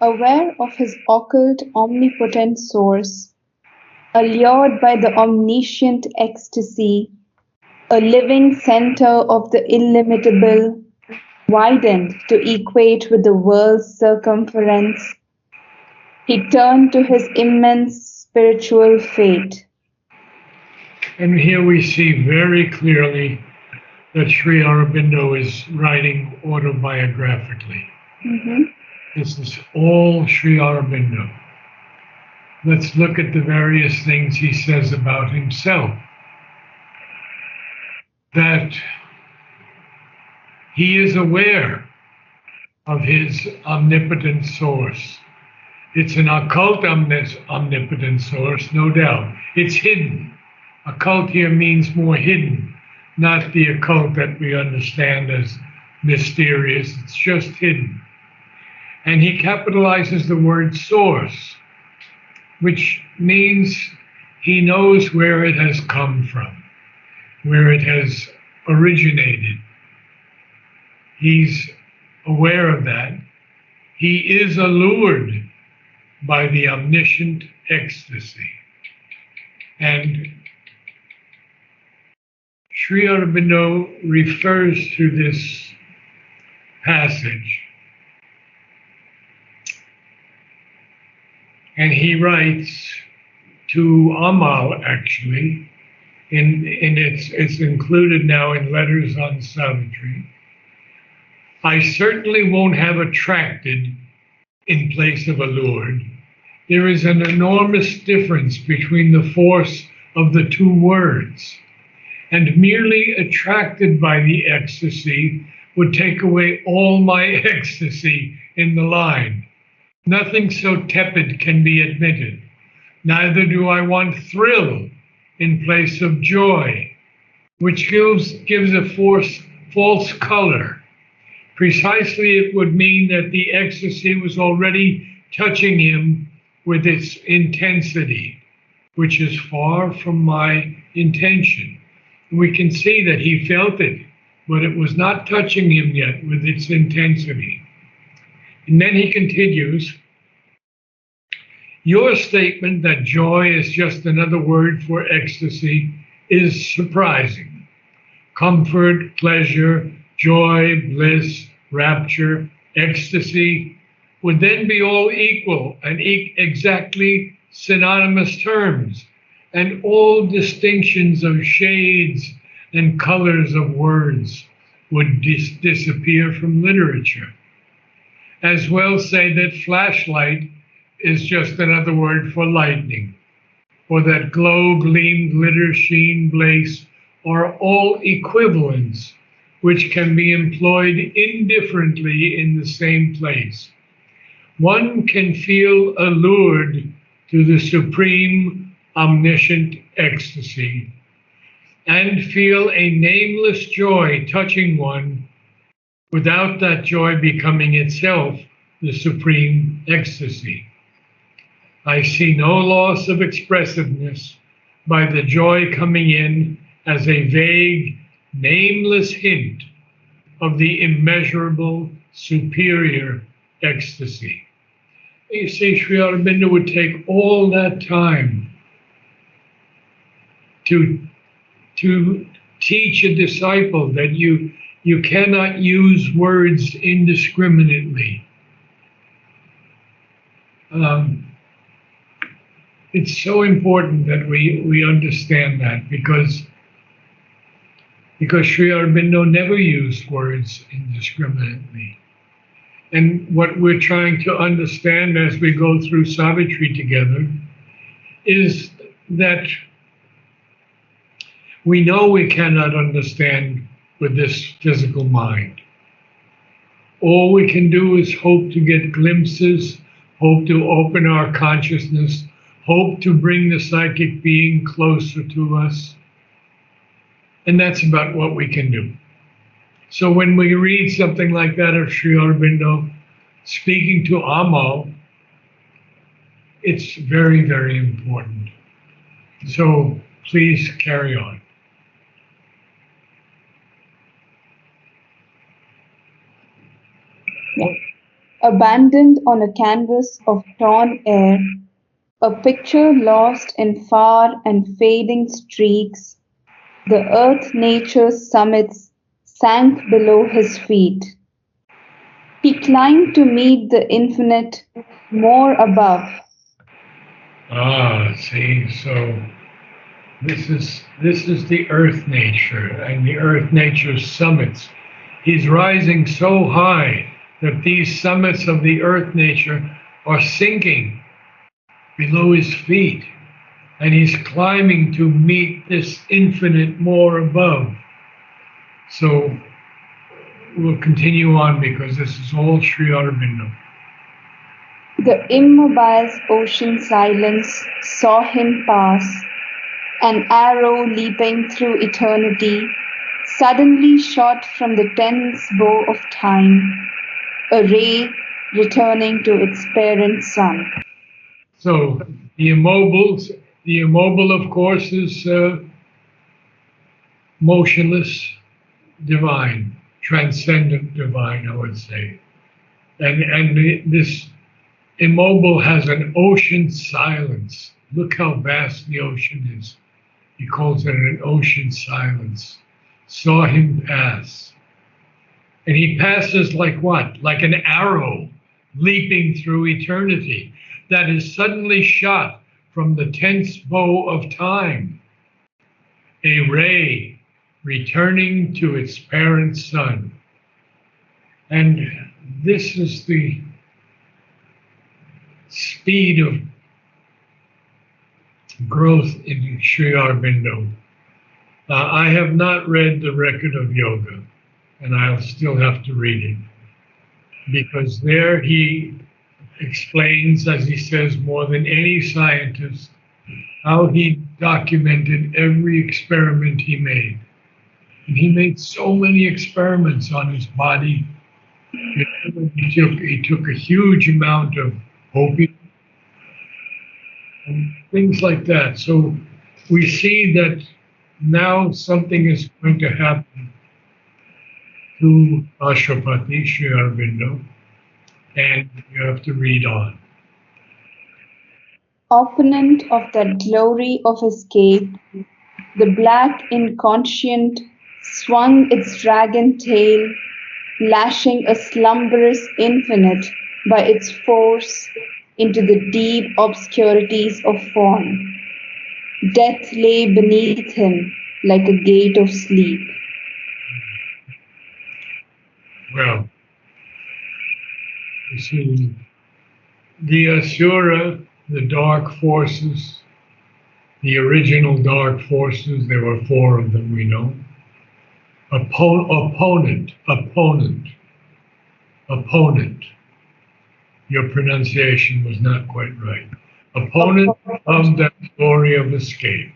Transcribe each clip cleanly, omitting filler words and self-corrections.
aware of his occult omnipotent source, allured by the omniscient ecstasy, a living center of the illimitable, widened to equate with the world's circumference, he turned to his immense spiritual fate. And here we see very clearly that Sri Aurobindo is writing autobiographically. Mhm. This is all Sri Aurobindo. Let's look at the various things he says about himself. That he is aware of his omnipotent source. It's an occult omnipotent source, no doubt. It's hidden. Occult here means more hidden, not the occult that we understand as mysterious. It's just hidden. And he capitalizes the word source, which means he knows where it has come from, where it has originated. He's aware of that. He is allured by the omniscient ecstasy. And Sri Aurobindo refers to this passage, and he writes to Amal, actually, and it's included now in Letters on Savitri. I certainly won't have attracted in place of allured. There is an enormous difference between the force of the two words, and merely attracted by the ecstasy would take away all my ecstasy in the line. Nothing so tepid can be admitted. Neither do I want thrill in place of joy, which gives a false color. Precisely, it would mean that the ecstasy was already touching him with its intensity, which is far from my intention. We can see that he felt it, but it was not touching him yet with its intensity. And then he continues, your statement that joy is just another word for ecstasy is surprising. Comfort, pleasure, joy, bliss, rapture, ecstasy would then be all equal and exactly synonymous terms, and all distinctions of shades and colors of words would disappear from literature. As well say that flashlight is just another word for lightning, or that glow, gleam, glitter, sheen, blaze are all equivalents which can be employed indifferently in the same place. One can feel allured to the supreme omniscient ecstasy and feel a nameless joy touching one without that joy becoming itself the supreme ecstasy. I see no loss of expressiveness by the joy coming in as a vague, nameless hint of the immeasurable, superior ecstasy. You see, Sri Aurobindo would take all that time to teach a disciple that you cannot use words indiscriminately. It's so important that we understand that because Sri Aurobindo never used words indiscriminately. And what we're trying to understand as we go through Savitri together is that we know we cannot understand with this physical mind. All we can do is hope to get glimpses, hope to open our consciousness, hope to bring the psychic being closer to us. And that's about what we can do. So when we read something like that of Sri Aurobindo speaking to Amal, it's very, very important. So please carry on. abandoned on a canvas of torn air, a picture lost in far and fading streaks, the earth nature's summits sank below his feet. He climbed to meet the infinite more above. Ah, see, so this is the earth nature and the earth nature's summits. He's rising so high that these summits of the earth nature are sinking below his feet, and he's climbing to meet this infinite more above. So we'll continue on because this is all Sri Aurobindo. The immobile ocean silence saw him pass, an arrow leaping through eternity, suddenly shot from the tense bow of time, a ray returning to its parent sun. So the immobile, of course, is motionless, divine, transcendent divine, I would say. And this immobile has an ocean silence. Look how vast the ocean is. He calls it an ocean silence. Saw him pass. And he passes like what? Like an arrow leaping through eternity that is suddenly shot from the tense bow of time. A ray returning to its parent sun. And this is the speed of growth in Sri Aurobindo. I have not read the record of yoga, and I'll still have to read it, because there he explains, as he says, more than any scientist, how he documented every experiment he made. And he made so many experiments on his body. He took a huge amount of opium and things like that. So we see that now something is going to happen to Ashwapati Sri Aurobindo, and you have to read on. Opponent of that glory of escape, the black inconscient swung its dragon tail, lashing a slumberous infinite by its force into the deep obscurities of form. Death lay beneath him like a gate of sleep. Well, you see, the Asura, the dark forces, the original dark forces, there were four of them, we know. Opponent. Your pronunciation was not quite right. Opponent of that glory of escape.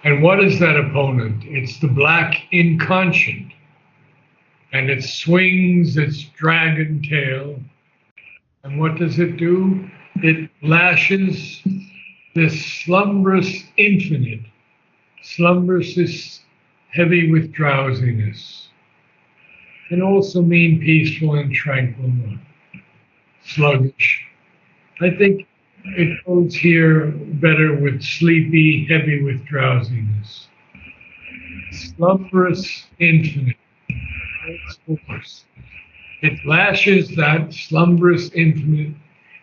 And what is that opponent? It's the black inconscient. And it swings its dragon tail. And what does it do? It lashes this slumberous infinite. Slumberous is heavy with drowsiness. Can also mean peaceful and tranquil, sluggish. I think it goes here better with sleepy, heavy with drowsiness. Slumberous infinite. Force. It lashes that slumberous infinite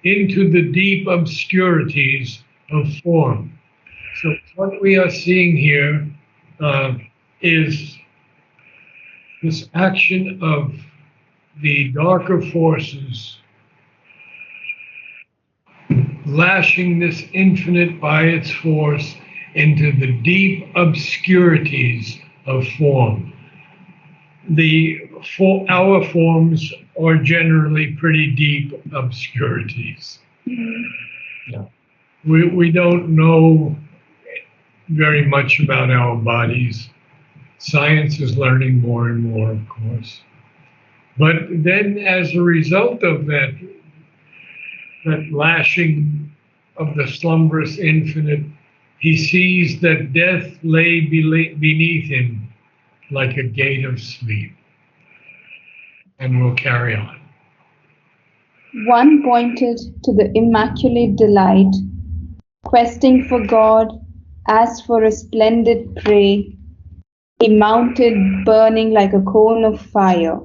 into the deep obscurities of form. So what we are seeing here is this action of the darker forces lashing this infinite by its force into the deep obscurities of form. Our forms are generally pretty deep obscurities. Yeah. We don't know very much about our bodies. Science is learning more and more, of course. But then as a result of that lashing of the slumberous infinite, he sees that death lay beneath him like a gate of sleep. and we'll carry on. One pointed to the immaculate delight, questing for God as for a splendid prey. He mounted, burning like a cone of fire.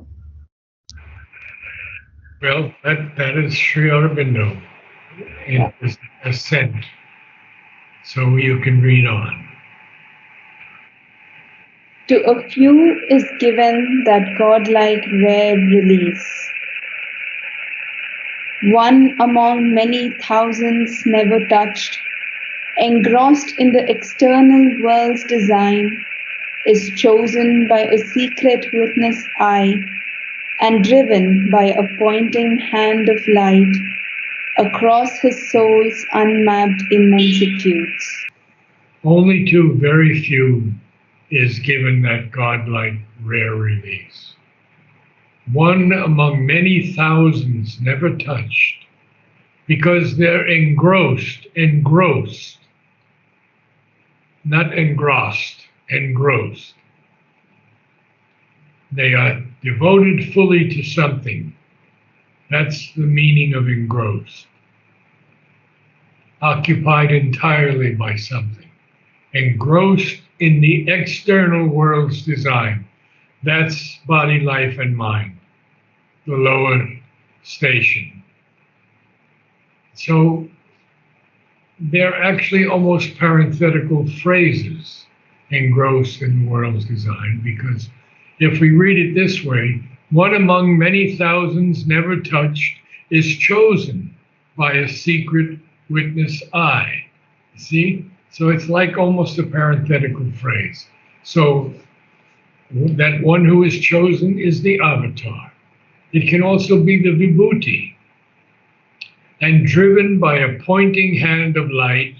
Well, that is Sri Aurobindo in his ascent. So you can read on. To a few is given that godlike rare release. One among many thousands never touched, engrossed in the external world's design, is chosen by a secret witness eye and driven by a pointing hand of light across his soul's unmapped immensitudes. Only to very few is given that godlike rare release. One among many thousands never touched, because they're engrossed, not engrossed, engrossed. They are devoted fully to something. That's the meaning of engrossed. Occupied entirely by something. Engrossed in the external world's design. That's body, life, and mind, the lower station. So they're actually almost parenthetical phrases, engrossed in the world's design, because if we read it this way, one among many thousands never touched is chosen by a secret witness eye. See? So it's like almost a parenthetical phrase. So that one who is chosen is the avatar. It can also be the vibhuti. And driven by a pointing hand of light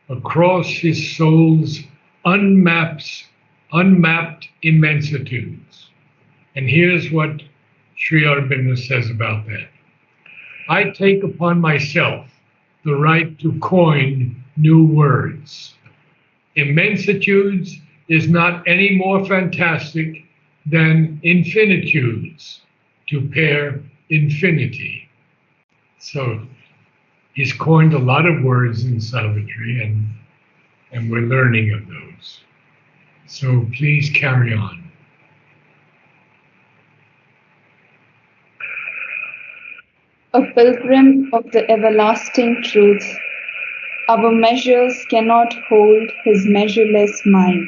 across his soul's unmapped immensitudes. And here's what Sri Aurobindo says about that. I take upon myself the right to coin new words. Immensitudes is not any more fantastic than infinitudes, to pair infinity. So he's coined a lot of words in Savitri, and we're learning of those. So please carry on. A pilgrim of the everlasting truth, our measures cannot hold his measureless mind.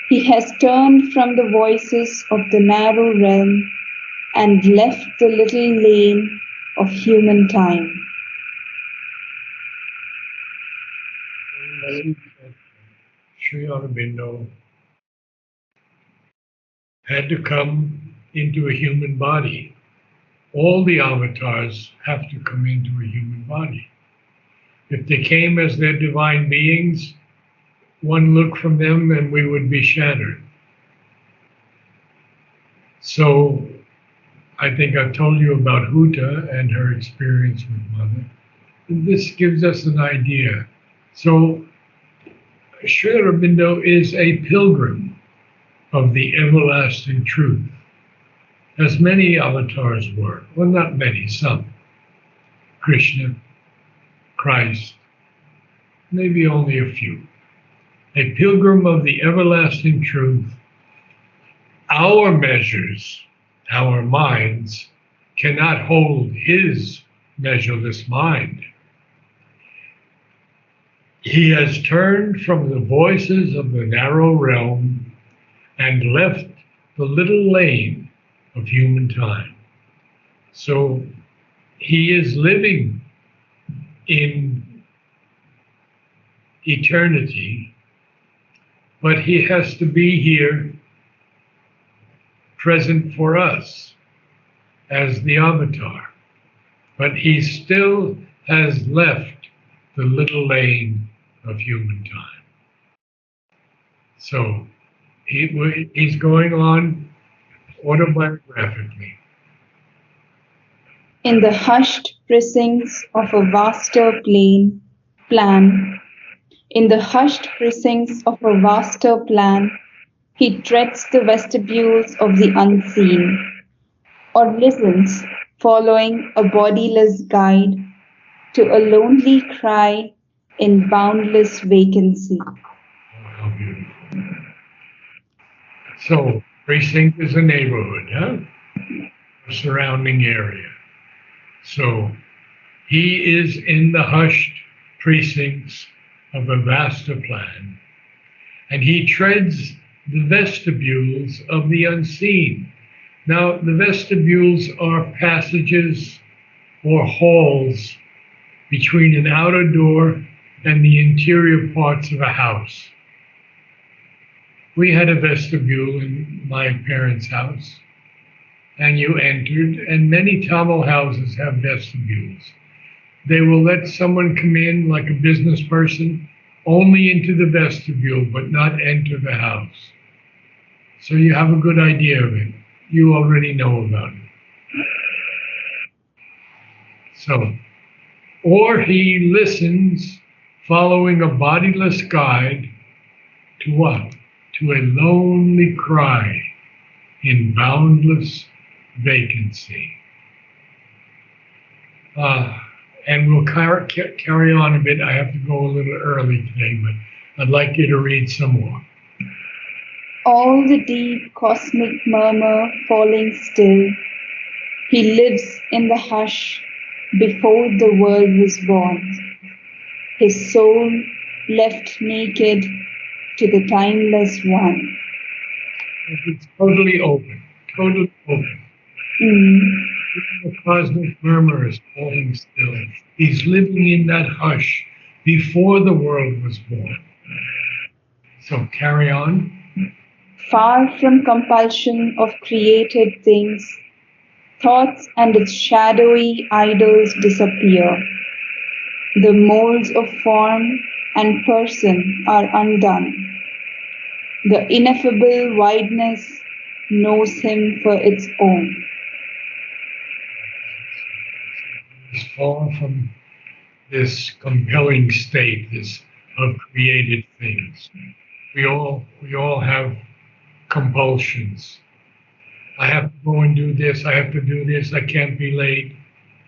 He has turned from the voices of the narrow realm and left the little lane of human time. Sri Aurobindo had to come into a human body. All the avatars have to come into a human body. If they came as their divine beings, one look from them and we would be shattered. So I think I've told you about Huta and her experience with Mother. This gives us an idea. So Sri Aurobindo is a pilgrim of the everlasting truth, as many avatars were. Well, not many, some. Krishna, Christ, maybe only a few. A pilgrim of the everlasting truth. Our measures, our minds, cannot hold his measureless mind. He has turned from the voices of the narrow realm and left the little lane of human time. So he is living in eternity, but he has to be here present for us as the avatar. But he still has left the little lane of human time. So he's going on autobiographically. In the hushed precincts of a vaster plan, in the hushed precincts of a vaster plan, he treads the vestibules of the unseen, or listens, following a bodiless guide to a lonely cry in boundless vacancy. Oh, how beautiful. So, precinct is a neighborhood, huh? A surrounding area. So, he is in the hushed precincts of a vaster plan, and he treads the vestibules of the unseen. Now, the vestibules are passages or halls between an outer door and the interior parts of a house. We had a vestibule in my parents' house, and you entered, and many Tamil houses have vestibules. They will let someone come in like a business person only into the vestibule, but not enter the house. So you have a good idea of it. You already know about it. So, or he listens, following a bodiless guide to what? To a lonely cry in boundless vacancy. Uh, and we'll carry on a bit. I have to go a little early today, but I'd like you to read some more. All the deep cosmic murmur falling still, he lives in the hush before the world was born, his soul left naked to the timeless one. It's totally open, totally open. Mm. The cosmic murmur is falling still. He's living in that hush before the world was born. So carry on. Far from compulsion of created things, thoughts and its shadowy idols disappear. The molds of form and person are undone. The ineffable wideness knows him for its own. It's far from this compelling state, this of created things. We all have compulsions. I have to go and do this. I have to do this. I can't be late.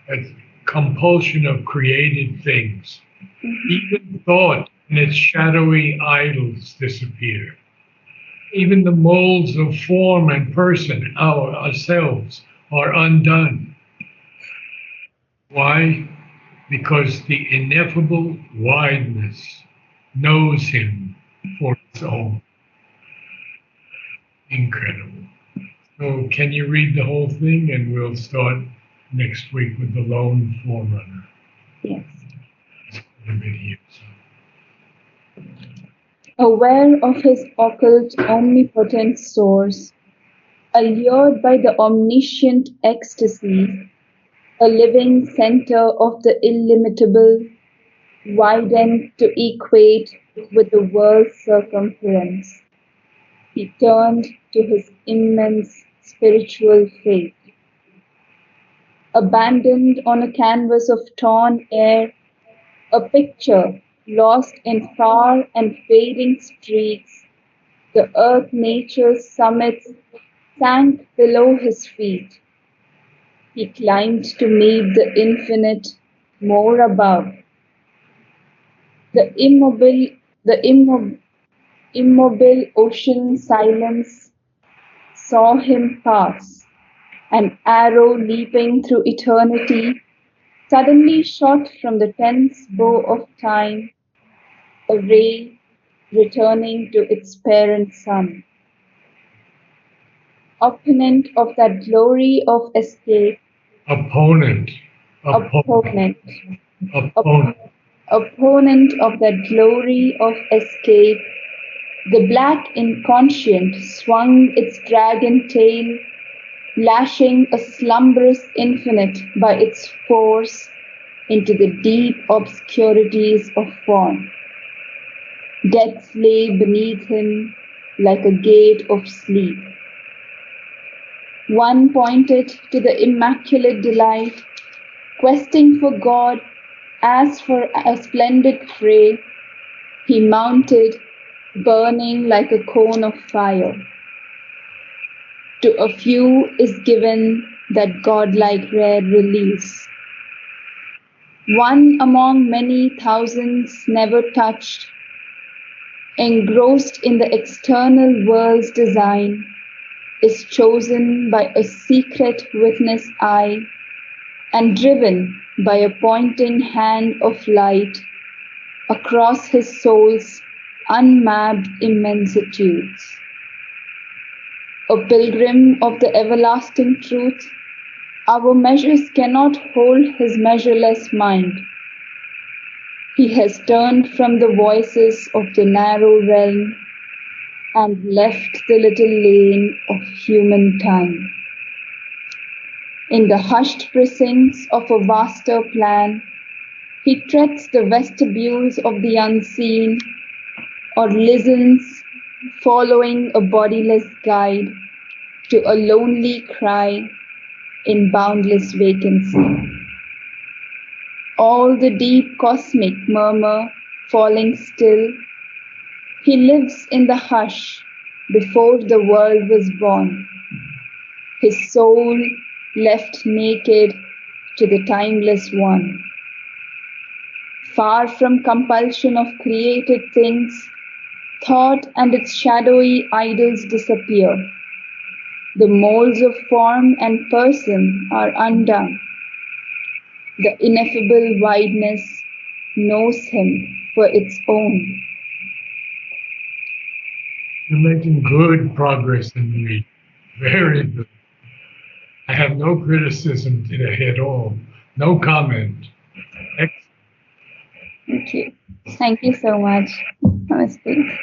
That's compulsion of created things. Even thought and its shadowy idols disappear. Even the molds of form and person, ourselves, are undone. Why? Because the ineffable wideness knows him for its own. Incredible. So, can you read the whole thing? And we'll start next week with the lone forerunner. Yes. A bit here. Aware of his occult omnipotent source, allured by the omniscient ecstasy, a living center of the illimitable, widened to equate with the world's circumference, he turned to his immense spiritual faith. Abandoned on a canvas of torn air, a picture lost in far and fading streaks, the earth nature's summits sank below his feet. He climbed to meet the infinite more above. The immobile, the immobile ocean silence saw him pass, an arrow leaping through eternity, suddenly shot from the tense bow of time, a ray returning to its parent sun. Opponent of that glory of escape, Opponent. opponent, Opponent. opponent of that glory of escape, the black inconscient swung its dragon tail, lashing a slumberous infinite by its force into the deep obscurities of form. Death lay beneath him like a gate of sleep. One pointed to the immaculate delight, questing for God as for a splendid prey, he mounted, burning like a cone of fire. To a few is given that godlike rare release. One among many thousands never touched, engrossed in the external world's design, is chosen by a secret witness eye and driven by a pointing hand of light across his soul's unmapped immensitudes. A pilgrim of the everlasting truth, our measures cannot hold his measureless mind. He has turned from the voices of the narrow realm and left the little lane of human time. In the hushed precincts of a vaster plan, he treads the vestibules of the unseen or listens, following a bodiless guide to a lonely cry in boundless vacancy. All the deep cosmic murmur falling still, he lives in the hush before the world was born, his soul left naked to the timeless one. Far from compulsion of created things, thought and its shadowy idols disappear. The molds of form and person are undone. The ineffable wideness knows him for its own. You're making good progress in the reading. Very good. I have no criticism today at all. No comment. Excellent. Thank you. Thank you so much. Namaste.